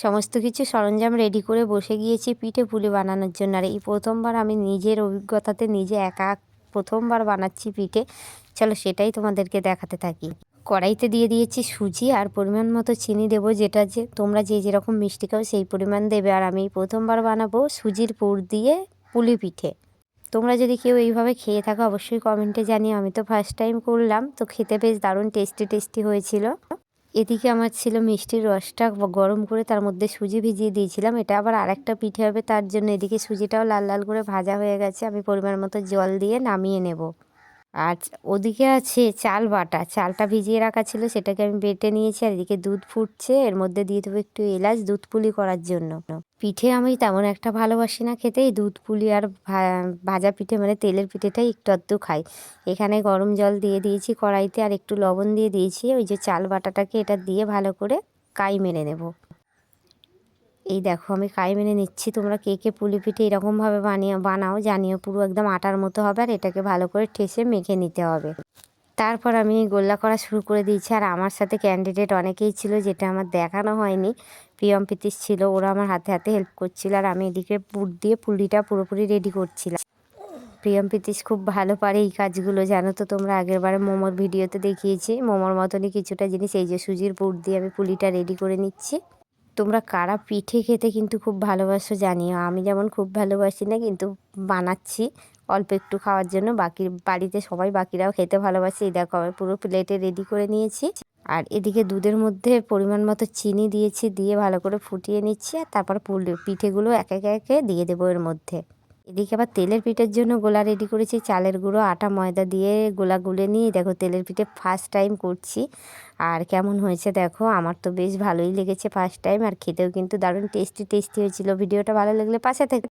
সমস্ত কিছু সরঞ্জাম রেডি করে বসে গিয়েছি পিঠে পুলি বানানোর জন্য। আর এই প্রথমবার আমি নিজের অভিজ্ঞতাতে নিজে একা প্রথমবার বানাচ্ছি পিঠে। চলো সেটাই তোমাদেরকে দেখাতে থাকি। কড়াইতে দিয়ে দিয়েছি সুজি আর পরিমাণ মতো চিনি দেবো, যেটা যে তোমরা যে যেরকম মিষ্টি খাও সেই পরিমাণ দেবে। আর আমি প্রথমবার বানাবো সুজির পুর দিয়ে পুলি পিঠে। তোমরা যদি কেউ এইভাবে খেয়ে থাকো অবশ্যই কমেন্টে জানিও। আমি তো ফার্স্ট টাইম করলাম, তো খেতে বেশ দারুণ টেস্টি হয়েছিল। এদিকে আমার ছিল মিষ্টির রসটা গরম করে তার মধ্যে সুজি ভিজিয়ে দিয়েছিলাম। এটা আবার আরেকটা পিঠে হবে, তার জন্য এদিকে সুজিটাও লাল লাল করে ভাজা হয়ে গেছে। আমি পরিমাণ মতো জল দিয়ে নামিয়ে নেব। আর ওদিকে আছে চাল বাটা, চালটা ভিজিয়ে রাখা ছিল, সেটাকে আমি বেটে নিয়েছি। আর এদিকে দুধ ফুটছে, এর মধ্যে দিয়ে দেবো একটু এলাচ দুধ পুলি করার জন্য। পিঠে আমি তেমন একটা ভালোবাসি না খেতে, এই দুধ পুলি আর ভাজা পিঠে মানে তেলের পিঠেটাই একটু আধটু খাই। এখানে গরম জল দিয়ে দিয়েছি কড়াইতে, আর একটু লবণ দিয়ে দিয়েছি। ওই যে চাল বাটাটাকে এটা দিয়ে ভালো করে কাই মেরে নেব। এই দেখো আমি কাই মেরে নিচ্ছি। তোমরা কে কে পুলি পিঠে এরকমভাবে বানাও জানিও। পুরো একদম আটার মতো হবে, আর এটাকে ভালো করে ঠেসে মেখে নিতে হবে। তারপর আমি গোল্লা করা শুরু করে দিয়েছি। আর আমার সাথে ক্যান্ডিডেট অনেকেই ছিল, যেটা আমার দেখানো হয়নি। প্রিয়ম প্রীতিশ ছিল, ওরা আমার হাতে হাতে হেল্প করছিল। আর আমি এদিকে পুর দিয়ে পুলিটা পুরোপুরি রেডি করছিলাম। প্রিয়ম প্রীতিশ খুব ভালো পারে এই কাজগুলো, জানো তো তোমরা। আগেরবারে মোমোর ভিডিওতে দেখিয়েছি, মোমোর মতনই কিছুটা জিনিস। এই যে সুজির পুর দিয়ে আমি পুলিটা রেডি করে নিচ্ছি। তোমরা কারা পিঠে খেতে কিন্তু খুব ভালোবাসো জানিও। আমি যেমন খুব ভালোবাসি না, কিন্তু বানাচ্ছি অল্প একটু খাওয়ার জন্য। বাড়িতে সবাই বাকিরাও খেতে ভালোবাসে। এই দেখো আমি পুরো প্লেটে রেডি করে নিয়েছি। আর এদিকে দুধের মধ্যে পরিমাণ মতো চিনি দিয়েছি, দিয়ে ভালো করে ফুটিয়ে নিচ্ছি। আর তারপর পিঠেগুলো একে একে দিয়ে দেবো এর মধ্যে। এদিকে আবার তেলের পিঠের জন্য গোলা রেডি করেছি। চালের গুঁড়ো আটা ময়দা দিয়ে গোলা গুলে নিয়ে দেখো তেলের পিঠে ফার্স্ট টাইম করছি। আর কেমন হয়েছে দেখো, আমার তো বেশ ভালোই লেগেছে ফার্স্ট টাইম। আর খেতেও কিন্তু দারুণ টেস্টি হয়েছিল। ভিডিওটা ভালো লাগলে পাশে থেকে